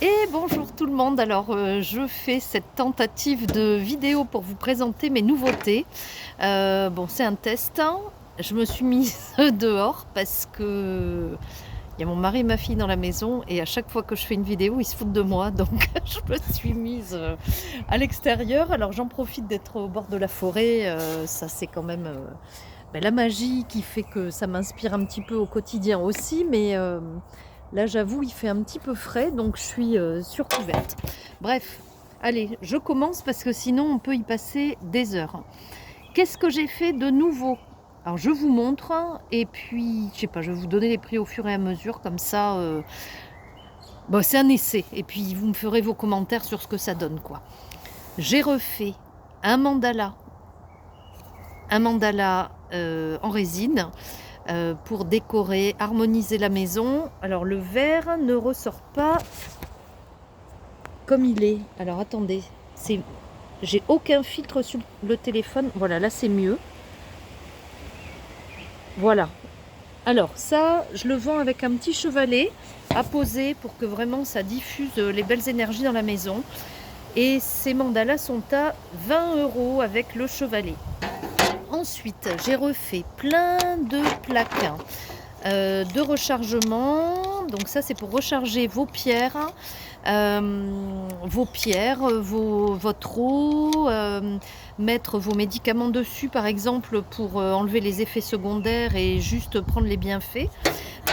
Et bonjour tout le monde, alors je fais cette tentative de vidéo pour vous présenter mes nouveautés. Bon, c'est un test, hein. Je me suis mise dehors parce que il y a mon mari et ma fille dans la maison et à chaque fois que je fais une vidéo, ils se foutent de moi, donc je me suis mise à l'extérieur. Alors j'en profite d'être au bord de la forêt, ça c'est quand même la magie qui fait que ça m'inspire un petit peu au quotidien aussi, mais là j'avoue il fait un petit peu frais, donc je suis sur couverte. Bref, allez, je commence parce que sinon on peut y passer des heures. Qu'est-ce que j'ai fait de nouveau? Alors je vous montre et puis je sais pas, je vais vous donner les prix au fur et à mesure, comme ça c'est un essai et puis vous me ferez vos commentaires sur ce que ça donne quoi. J'ai refait un mandala, en résine pour décorer, harmoniser la maison. Alors le verre ne ressort pas comme il est. Alors attendez, j'ai aucun filtre sur le téléphone. Voilà, là c'est mieux. Voilà. Alors ça, je le vends avec un petit chevalet à poser pour que vraiment ça diffuse les belles énergies dans la maison. Et ces mandalas sont à 20 € avec le chevalet. Ensuite, j'ai refait plein de plaques de rechargement. Donc ça, c'est pour recharger vos pierres, votre eau, mettre vos médicaments dessus, par exemple, pour enlever les effets secondaires et juste prendre les bienfaits.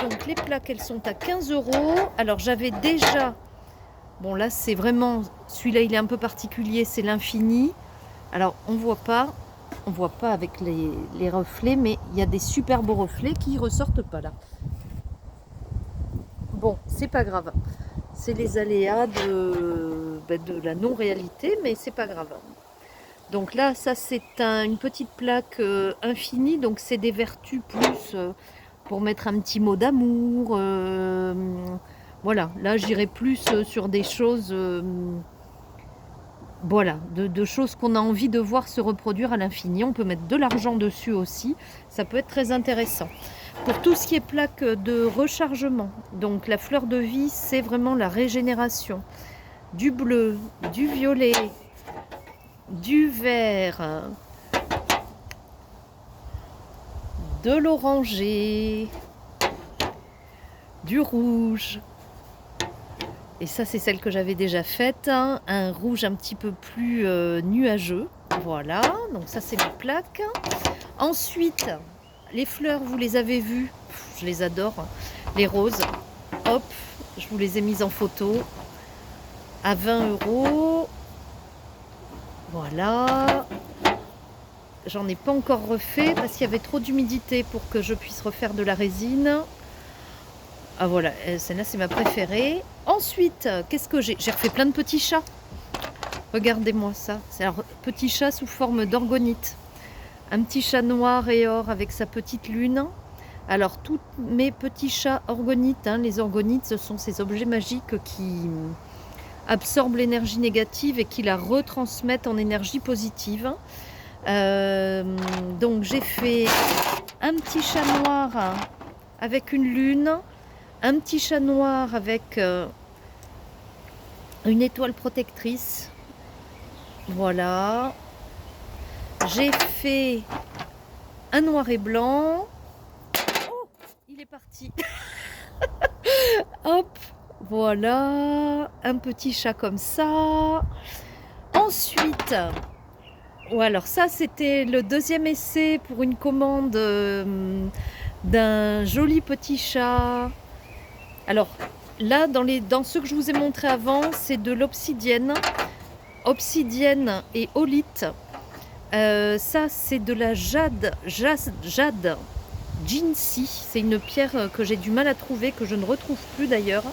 Donc les plaques, elles sont à 15 €. Alors j'avais déjà, bon là c'est vraiment, celui-là il est un peu particulier, c'est l'infini. Alors on voit pas avec les reflets, mais il y a des super beaux reflets qui ressortent pas là. Bon, c'est pas grave. C'est les aléas de la non-réalité, mais c'est pas grave. Donc là, ça c'est une petite plaque infinie, donc c'est des vertus plus pour mettre un petit mot d'amour. Voilà, là j'irai plus sur des choses, voilà, de choses qu'on a envie de voir se reproduire à l'infini. On peut mettre de l'argent dessus aussi, ça peut être très intéressant. Pour tout ce qui est plaque de rechargement, donc la fleur de vie, c'est vraiment la régénération. Du bleu, du violet, du vert, de l'orangé, du rouge. Et ça, c'est celle que j'avais déjà faite, hein. Un rouge un petit peu plus nuageux. Voilà, donc ça, c'est mes plaques. Ensuite, les fleurs, vous les avez vues. Je les adore. Les roses, hop, je vous les ai mises en photo. À 20 €. Voilà. J'en ai pas encore refait parce qu'il y avait trop d'humidité pour que je puisse refaire de la résine. Ah voilà, celle-là c'est ma préférée. Ensuite, qu'est-ce que j'ai? J'ai refait plein de petits chats. Regardez-moi ça. C'est un petit chat sous forme d'orgonite. Un petit chat noir et or avec sa petite lune. Alors tous mes petits chats orgonites, hein, les orgonites, ce sont ces objets magiques qui absorbent l'énergie négative et qui la retransmettent en énergie positive. Donc j'ai fait un petit chat noir avec une lune, un petit chat noir avec une étoile protectrice. Voilà. J'ai fait un noir et blanc. Oh, il est parti. Hop, voilà, un petit chat comme ça. Ensuite, alors ça c'était le deuxième essai pour une commande d'un joli petit chat. Alors là, dans ceux que je vous ai montré avant, c'est de l'obsidienne, et olite. Ça c'est de la jade Jinsi. C'est une pierre que j'ai du mal à trouver, que je ne retrouve plus d'ailleurs,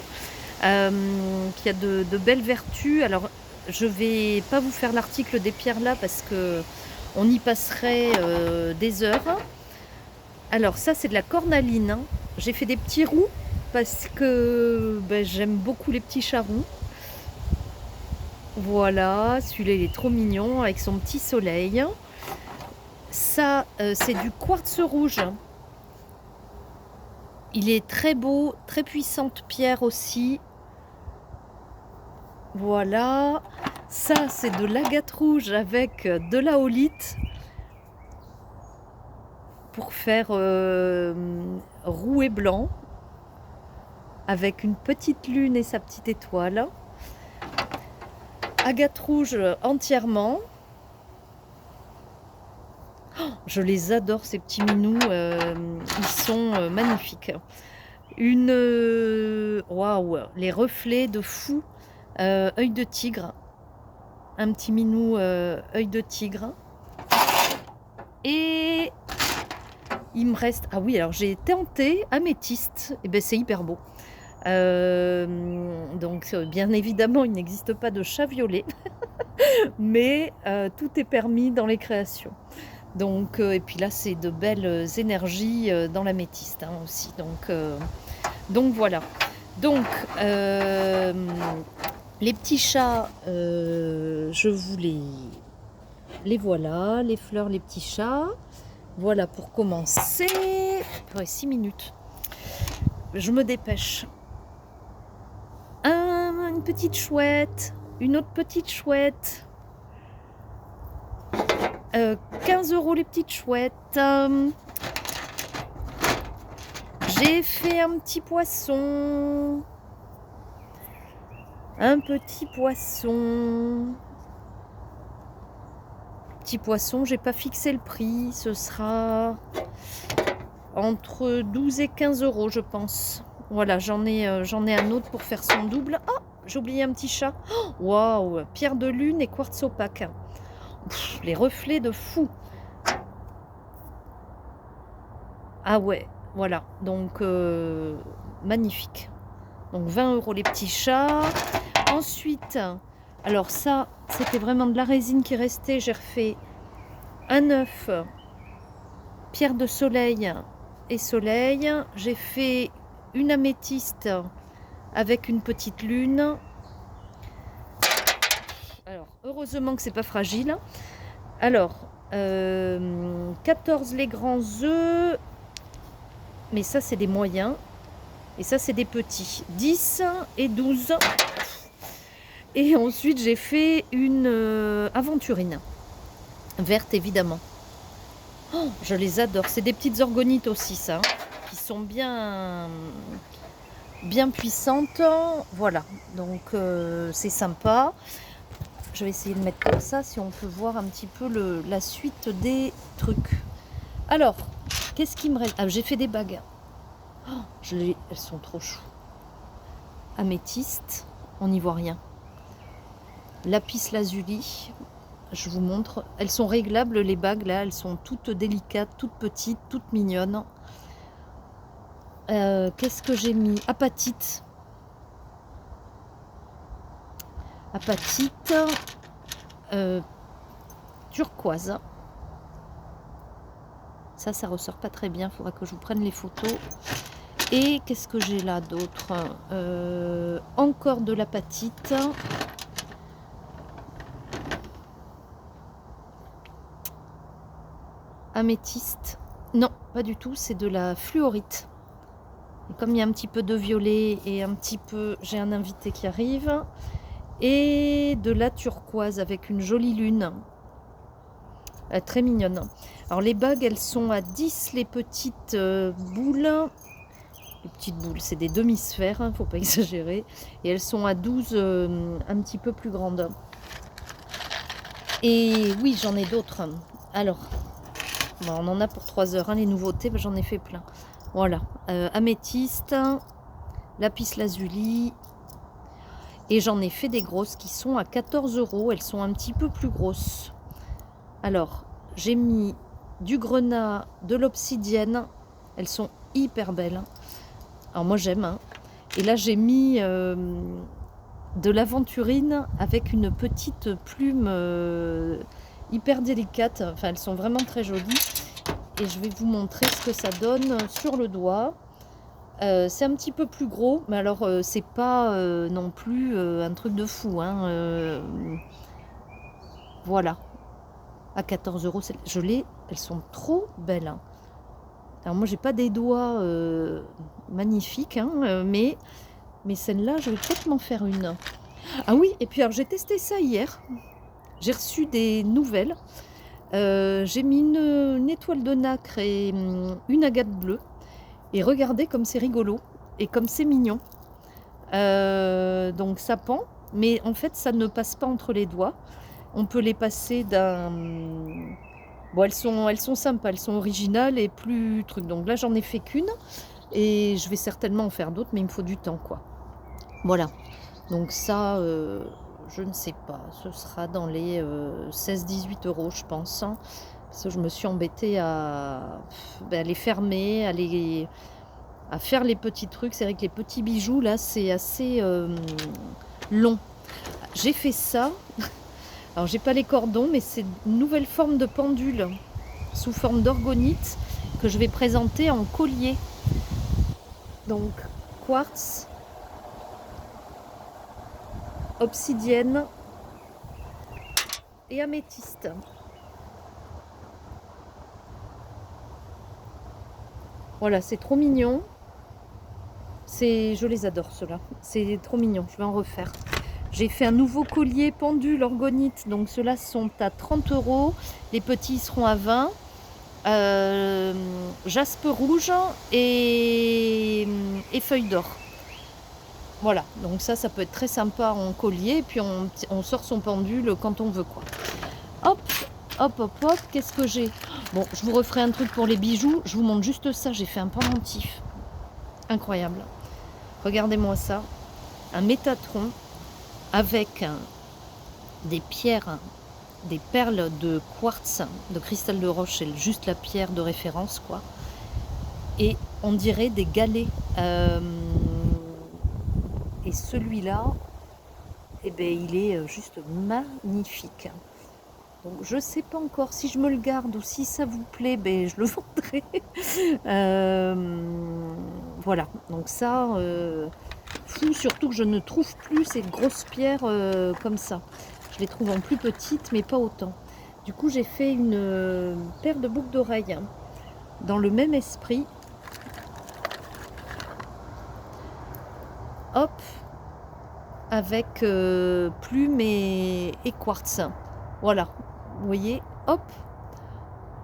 qui a de belles vertus. Alors je vais pas vous faire l'article des pierres là parce que on y passerait des heures. Alors ça c'est de la cornaline, hein. J'ai fait des petits roux parce que j'aime beaucoup les petits chats roux. Voilà, celui-là il est trop mignon avec son petit soleil. Ça c'est du quartz rouge. Il est très beau, très puissante pierre aussi. Voilà. Ça, c'est de l'agate rouge avec de la holite pour faire roux et blanc avec une petite lune et sa petite étoile. Agate rouge entièrement. Oh, je les adore ces petits minous, ils sont magnifiques. Waouh, les reflets de fou, œil de tigre, un petit minou œil de tigre. Et il me reste, ah oui, alors j'ai tenté améthyste, et ben c'est hyper beau. Donc bien évidemment il n'existe pas de chat violet, mais tout est permis dans les créations. Donc et puis là c'est de belles énergies dans l'améthyste hein, aussi. Donc voilà. Donc les petits chats, je vous les voilà, les fleurs, les petits chats. Voilà pour commencer. Ouais, 6 minutes. Je me dépêche. Une petite chouette, une autre petite chouette. 15 € les petites chouettes. J'ai fait un petit poisson. Un petit poisson. Petit poisson, j'ai pas fixé le prix. Ce sera entre 12 et 15 € je pense. Voilà, j'en ai un autre pour faire son double. Oh, j'ai oublié un petit chat. Waouh, pierre de lune et quartz opaque. Pff, les reflets de fou. Ah ouais, voilà. Donc, magnifique. Donc, 20 € les petits chats. Ensuite, alors ça, c'était vraiment de la résine qui restait. J'ai refait un œuf, pierre de soleil et soleil. J'ai fait une améthyste avec une petite lune. Alors, heureusement que c'est pas fragile. Alors, 14 les grands œufs. Mais ça, c'est des moyens. Et ça, c'est des petits. 10 et 12. Et ensuite, j'ai fait une aventurine. Verte, évidemment. Oh, je les adore. C'est des petites orgonites aussi, ça. Qui sont bien puissantes. Voilà. Donc, c'est sympa. Je vais essayer de mettre comme ça, si on peut voir un petit peu la suite des trucs. Alors, qu'est-ce qui me reste? Ah, j'ai fait des bagues. Oh, elles sont trop choues. Améthyste, on n'y voit rien. Lapis lazuli, je vous montre. Elles sont réglables, les bagues, là. Elles sont toutes délicates, toutes petites, toutes mignonnes. Qu'est-ce que j'ai mis? Apatite. Apatite. Turquoise. Ça ressort pas très bien. Il faudra que je vous prenne les photos. Et qu'est-ce que j'ai là d'autre? Encore de l'apatite. Améthyste. Non, pas du tout. C'est de la fluorite. Et comme il y a un petit peu de violet et un petit peu... J'ai un invité qui arrive. Et de la turquoise avec une jolie lune. Très mignonne. Alors les bagues, elles sont à 10 les petites boules. Les petites boules, c'est des demi-sphères, hein, faut pas exagérer. Et elles sont à 12, un petit peu plus grandes. Et oui, j'en ai d'autres. Alors, bon, on en a pour 3 heures, hein, les nouveautés, j'en ai fait plein. Voilà, améthyste, lapis lazuli. Et j'en ai fait des grosses qui sont à 14 €. Elles sont un petit peu plus grosses. Alors, j'ai mis du grenat, de l'obsidienne. Elles sont hyper belles. Alors moi j'aime. Hein. Et là j'ai mis de l'aventurine avec une petite plume hyper délicate. Enfin elles sont vraiment très jolies. Et je vais vous montrer ce que ça donne sur le doigt. C'est un petit peu plus gros, mais alors c'est pas non plus un truc de fou. Hein, voilà. À 14 €, elles sont trop belles. Hein. Alors moi j'ai pas des doigts magnifiques, hein, mais celle-là je vais peut-être m'en faire une. Ah oui, et puis alors j'ai testé ça hier. J'ai reçu des nouvelles. J'ai mis une étoile de nacre et une agate bleue. Et regardez comme c'est rigolo et comme c'est mignon. Donc ça pend, mais en fait ça ne passe pas entre les doigts. On peut les passer d'un... Bon, elles sont sympas, elles sont originales et plus trucs. Donc là j'en ai fait qu'une et je vais certainement en faire d'autres, mais il me faut du temps, quoi. Voilà. Donc ça, je ne sais pas. Ce sera dans les 16-18 euros, je pense, hein. Parce que je me suis embêtée à les fermer, à faire les petits trucs. C'est vrai que les petits bijoux, là, c'est assez long. J'ai fait ça. Alors, j'ai pas les cordons, mais c'est une nouvelle forme de pendule sous forme d'orgonite que je vais présenter en collier. Donc, quartz, obsidienne et améthyste. Voilà, c'est trop mignon. Je les adore, ceux-là. C'est trop mignon, je vais en refaire. J'ai fait un nouveau collier pendule orgonite, donc ceux-là sont à 30 euros. Les petits seront à 20. Jaspe rouge et feuille d'or. Voilà, donc ça peut être très sympa en collier. Et puis on sort son pendule quand on veut, quoi. Hop, hop, hop, hop. Qu'est-ce que j'ai? Bon, je vous referai un truc pour les bijoux. Je vous montre juste ça. J'ai fait un pendentif. Incroyable. Regardez-moi ça. Un métatron avec des pierres, des perles de quartz, de cristal de roche. C'est juste la pierre de référence, quoi. Et on dirait des galets. Et celui-là, eh ben, il est juste magnifique. Donc je ne sais pas encore si je me le garde ou si ça vous plaît, ben, je le vendrai. Voilà, donc ça, fou, surtout que je ne trouve plus ces grosses pierres comme ça. Je les trouve en plus petites, mais pas autant. Du coup, j'ai fait une paire de boucles d'oreilles dans le même esprit. Hop, avec plumes et quartz. Voilà, vous voyez, hop,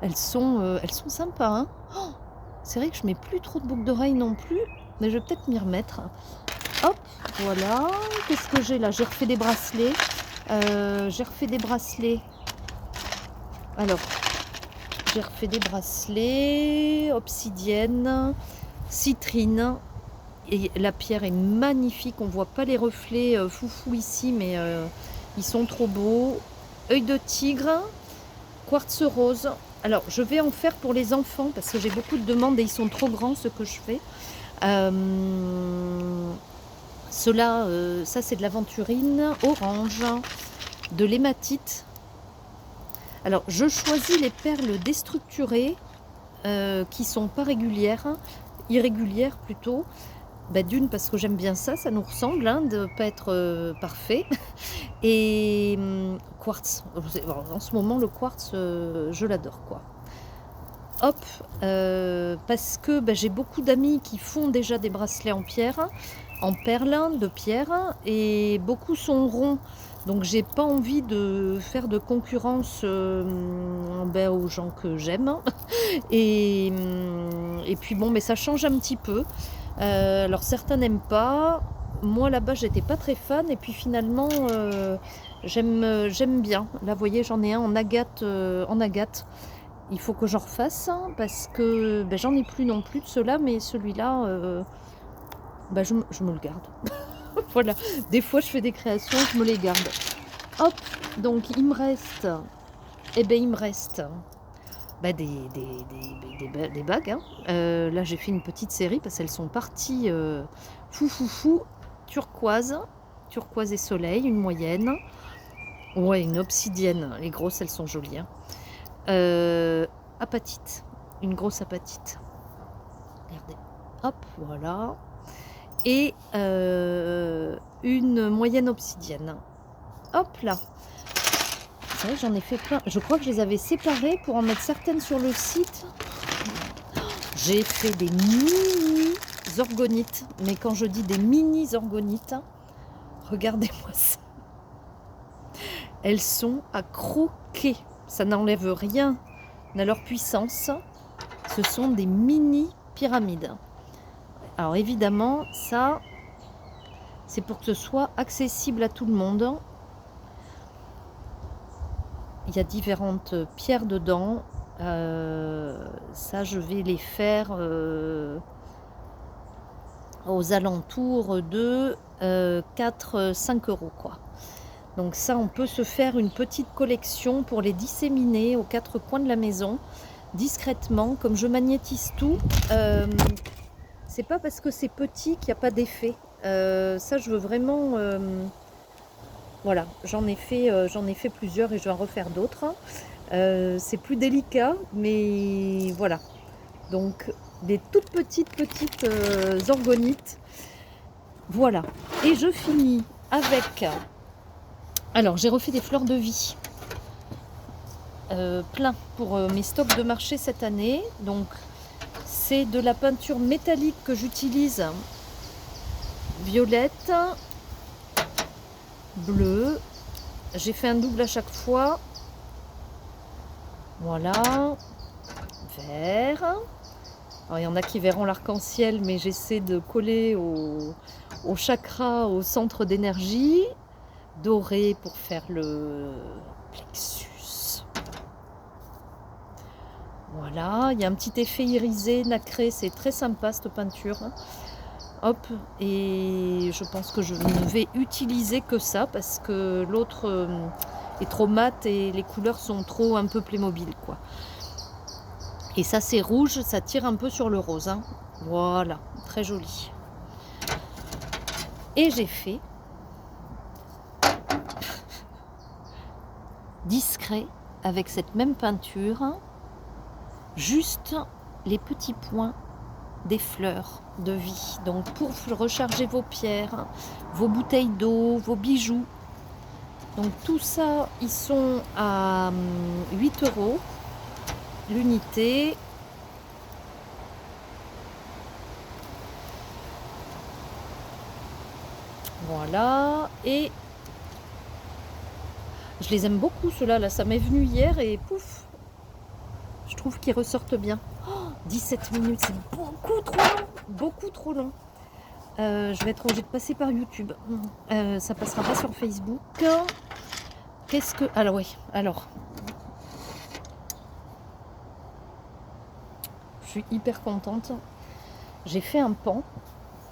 elles sont sympas, hein. Oh, c'est vrai que je mets plus trop de boucles d'oreilles non plus, mais je vais peut-être m'y remettre. Hop, voilà. Qu'est-ce que j'ai là? J'ai refait des bracelets. Alors, j'ai refait des bracelets, obsidienne, citrine. Et la pierre est magnifique. On voit pas les reflets foufou ici, mais ils sont trop beaux. Œil de tigre, quartz rose. Alors, je vais en faire pour les enfants parce que j'ai beaucoup de demandes et ils sont trop grands, ce que je fais. Cela, ça c'est de l'aventurine orange, de l'hématite. Alors, je choisis les perles déstructurées qui sont pas régulières, irrégulières plutôt. Bah, d'une parce que j'aime bien ça, ça nous ressemble, hein, de pas être parfait. Et quartz, en ce moment le quartz, je l'adore, quoi. Hop, parce que j'ai beaucoup d'amis qui font déjà des bracelets en pierre, en perles de pierre, et beaucoup sont ronds. Donc j'ai pas envie de faire de concurrence aux gens que j'aime. Et puis bon, mais ça change un petit peu. Alors certains n'aiment pas. Moi là-bas j'étais pas très fan et puis finalement j'aime bien. Là vous voyez j'en ai un en agate. Il faut que j'en refasse parce que j'en ai plus non plus de ceux-là, mais celui-là je me le garde. Voilà, des fois je fais des créations, je me les garde. Hop, donc il me reste des bagues, hein. Là j'ai fait une petite série parce qu'elles sont parties fou, turquoise et soleil, une moyenne, ouais, une obsidienne, les grosses elles sont jolies, hein. Apatite, une grosse apatite, regardez, hop, voilà, et une moyenne obsidienne, hop là. C'est vrai, j'en ai fait plein. Je crois que je les avais séparées pour en mettre certaines sur le site. J'ai fait des mini orgonites. Mais quand je dis des mini orgonites, regardez-moi ça. elles sont à croquer. Ça n'enlève rien à leur puissance. Ce sont des mini pyramides. Alors évidemment, ça, c'est pour que ce soit accessible à tout le monde. Il y a différentes pierres dedans. Ça, je vais les faire aux alentours de 4-5 euros, quoi. Donc ça, on peut se faire une petite collection pour les disséminer aux 4 coins de la maison, discrètement. Comme je magnétise tout, c'est pas parce que c'est petit qu'il n'y a pas d'effet. Ça, je veux vraiment... voilà, j'en ai fait plusieurs et je vais en refaire d'autres. C'est plus délicat, mais voilà. Donc, des toutes petites orgonites. Voilà. Et je finis avec... Alors, j'ai refait des fleurs de vie. Plein pour mes stocks de marché cette année. Donc, c'est de la peinture métallique que j'utilise. Violette, bleu. J'ai fait un double à chaque fois. Voilà. Vert. Alors, il y en a qui verront l'arc-en-ciel, mais j'essaie de coller au chakra, au centre d'énergie. Doré pour faire le plexus. Voilà, il y a un petit effet irisé, nacré, c'est très sympa cette peinture. Hop, et je pense que je ne vais utiliser que ça parce que l'autre est trop mat et les couleurs sont trop un peu Playmobil, quoi. Et ça, c'est rouge, ça tire un peu sur le rose. Hein. Voilà, très joli. Et j'ai fait discret avec cette même peinture, juste les petits points des fleurs de vie. Donc pour recharger vos pierres, vos bouteilles d'eau, vos bijoux. Donc tout ça, ils sont à 8 euros l'unité. Voilà. Et je les aime beaucoup ceux-là. Là, ça m'est venu hier et pouf, je trouve qu'ils ressortent bien. Oh, 17 minutes, c'est beaucoup trop long. Beaucoup trop long. Je vais être obligée de passer par YouTube. Ça passera pas sur Facebook. Qu'est-ce que... Alors oui, alors. Je suis hyper contente. J'ai fait un pan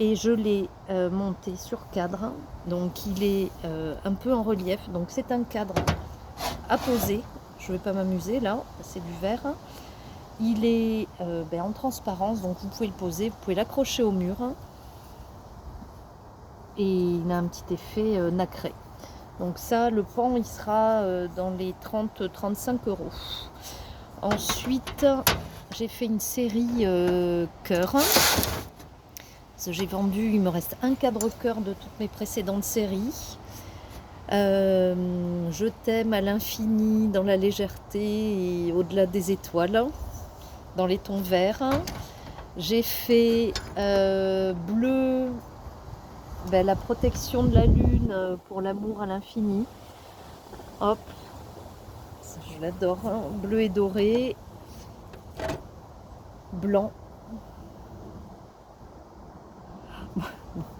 et je l'ai monté sur cadre. Donc il est un peu en relief. Donc c'est un cadre à poser. Je ne vais pas m'amuser là, c'est du verre. Il est en transparence, donc vous pouvez le poser, vous pouvez l'accrocher au mur. Et il a un petit effet nacré. Donc ça, le pan, il sera dans les 30-35 euros. Ensuite, j'ai fait une série cœur. J'ai vendu, il me reste un cadre cœur de toutes mes précédentes séries. Je t'aime à l'infini, dans la légèreté et au-delà des étoiles, dans les tons verts. J'ai fait bleu, la protection de la lune pour l'amour à l'infini. Hop, ça, je l'adore. Hein. Bleu et doré, blanc.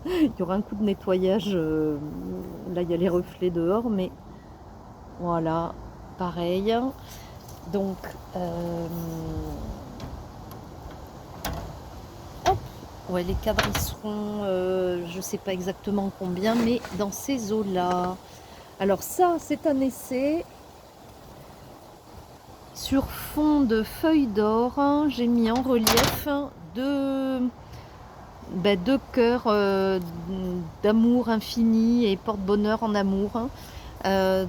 Il y aura un coup de nettoyage. Là, il y a les reflets dehors, mais voilà, pareil. Donc, hop, ouais, les cadres ils seront, je sais pas exactement combien, mais dans ces eaux-là. Alors ça, c'est un essai sur fond de feuilles d'or. Hein, j'ai mis en relief deux cœurs d'amour infini et porte-bonheur en amour. Hein.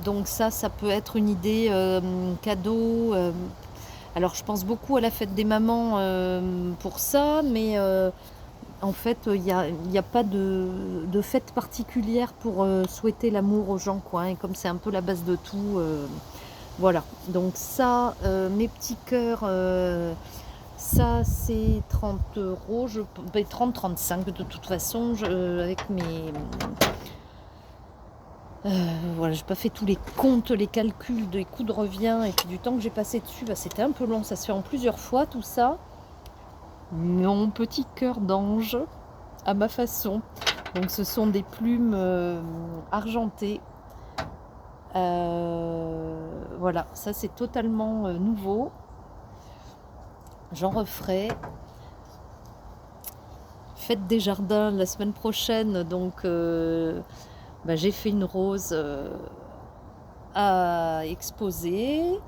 Donc ça peut être une idée cadeau. Alors je pense beaucoup à la fête des mamans pour ça, mais en fait il n'y a pas de fête particulière pour souhaiter l'amour aux gens, quoi. Et comme c'est un peu la base de tout, voilà. Donc ça, mes petits cœurs... ça c'est 30 euros, 30-35 de toute façon, avec mes... Voilà, j'ai pas fait tous les comptes, les calculs des coûts de revient et puis du temps que j'ai passé dessus, bah, c'était un peu long. Ça se fait en plusieurs fois tout ça. Mon petit cœur d'ange à ma façon. Donc ce sont des plumes argentées. Voilà, ça c'est totalement nouveau. J'en referai. Fête des jardins la semaine prochaine, donc bah, j'ai fait une rose à exposer.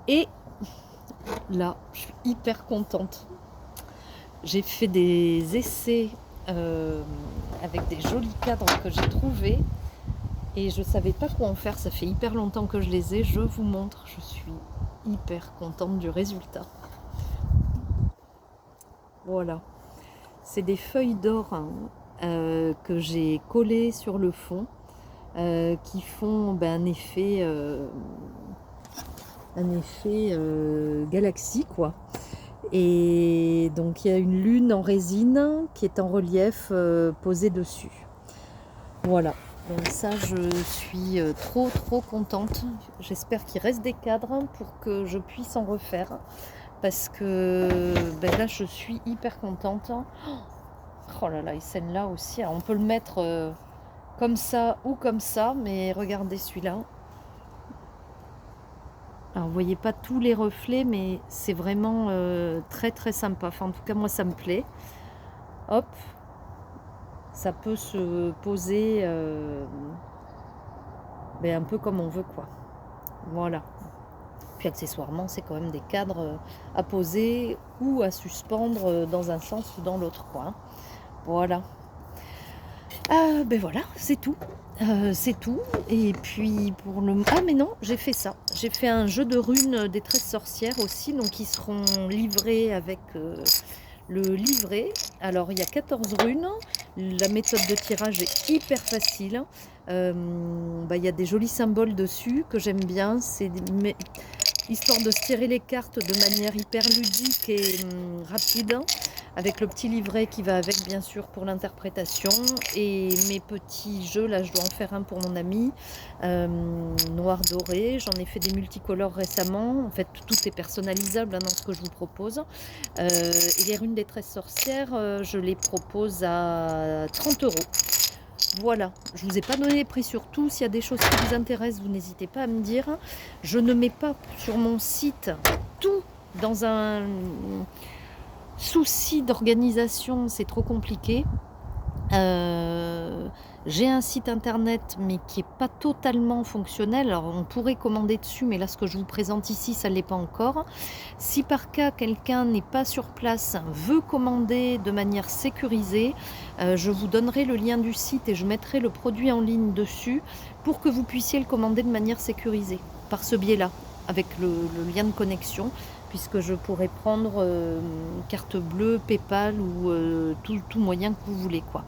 Et là, je suis hyper contente. J'ai fait des essais avec des jolis cadres que j'ai trouvés. Et je ne savais pas quoi en faire, ça fait hyper longtemps que je les ai. Je vous montre, je suis hyper contente du résultat. Voilà. C'est des feuilles d'or hein, que j'ai collées sur le fond qui font ben, un effet galaxie quoi. Et donc il y a une lune en résine qui est en relief posée dessus. Voilà. Donc ça je suis trop contente. J'espère qu'il reste des cadres pour que je puisse en refaire. Parce que ben là je suis hyper contente. Oh là là, et celle-là aussi. Alors, on peut le mettre comme ça ou comme ça, mais regardez celui-là. Alors vous voyez pas tous les reflets, mais c'est vraiment très sympa. Enfin en tout cas moi ça me plaît. Hop, ça peut se poser ben, un peu comme on veut quoi. Voilà. Puis accessoirement c'est quand même des cadres à poser ou à suspendre dans un sens ou dans l'autre quoi. Voilà. Ben voilà, c'est tout. C'est tout. Et puis pour le... Ah mais non, j'ai fait ça. J'ai fait un jeu de runes des 13 sorcières aussi. Donc ils seront livrés avec le livret. Alors il y a 14 runes. La méthode de tirage est hyper facile. Bah, il y a des jolis symboles dessus que j'aime bien. C'est histoire de se tirer les cartes de manière hyper ludique et rapide. Avec le petit livret qui va avec bien sûr pour l'interprétation et mes petits jeux, là je dois en faire un pour mon ami, noir doré, j'en ai fait des multicolores récemment, en fait tout est personnalisable hein, dans ce que je vous propose. Et les runes des 13 sorcières, je les propose à 30 €. Voilà, je ne vous ai pas donné les prix sur tout, s'il y a des choses qui vous intéressent, vous n'hésitez pas à me dire. Je ne mets pas sur mon site tout dans un... souci d'organisation, c'est trop compliqué. J'ai un site internet mais qui n'est pas totalement fonctionnel. Alors on pourrait commander dessus, mais là ce que je vous présente ici, ça ne l'est pas encore. Si par cas quelqu'un n'est pas sur place, veut commander de manière sécurisée, je vous donnerai le lien du site et je mettrai le produit en ligne dessus pour que vous puissiez le commander de manière sécurisée par ce biais-là, avec le lien de connexion, puisque je pourrais prendre carte bleue, PayPal ou tout moyen que vous voulez quoi.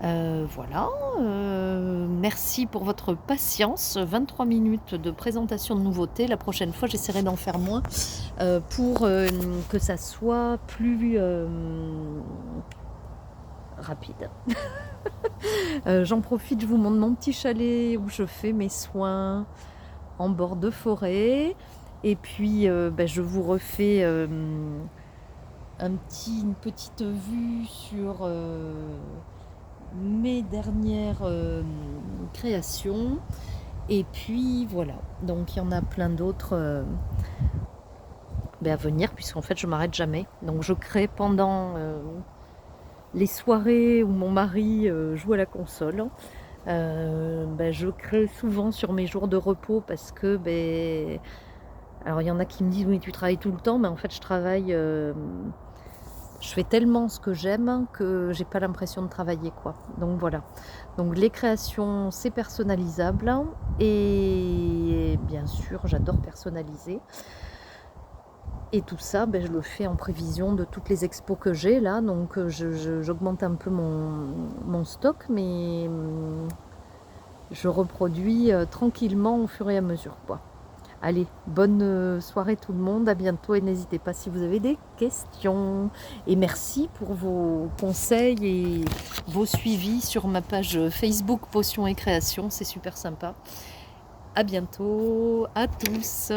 Voilà, merci pour votre patience. 23 minutes de présentation de nouveautés. La prochaine fois, j'essaierai d'en faire moins pour que ça soit plus rapide. J'en profite, je vous montre mon petit chalet où je fais mes soins en bord de forêt. Et puis, je vous refais une petite vue sur mes dernières créations. Et puis, voilà. Donc, il y en a plein d'autres à venir, puisqu'en fait, je m'arrête jamais. Donc, je crée pendant les soirées où mon mari joue à la console. Je crée souvent sur mes jours de repos parce que... alors il y en a qui me disent oui tu travailles tout le temps, mais en fait je travaille, je fais tellement ce que j'aime que j'ai pas l'impression de travailler quoi. Donc voilà. Donc les créations c'est personnalisable et bien sûr j'adore personnaliser. Et tout ça, je le fais en prévision de toutes les expos que j'ai là, donc j'augmente un peu mon stock, mais je reproduis tranquillement au fur et à mesure quoi. Allez, bonne soirée tout le monde, à bientôt et n'hésitez pas si vous avez des questions. Et merci pour vos conseils et vos suivis sur ma page Facebook Potions et Créations, c'est super sympa. À bientôt à tous.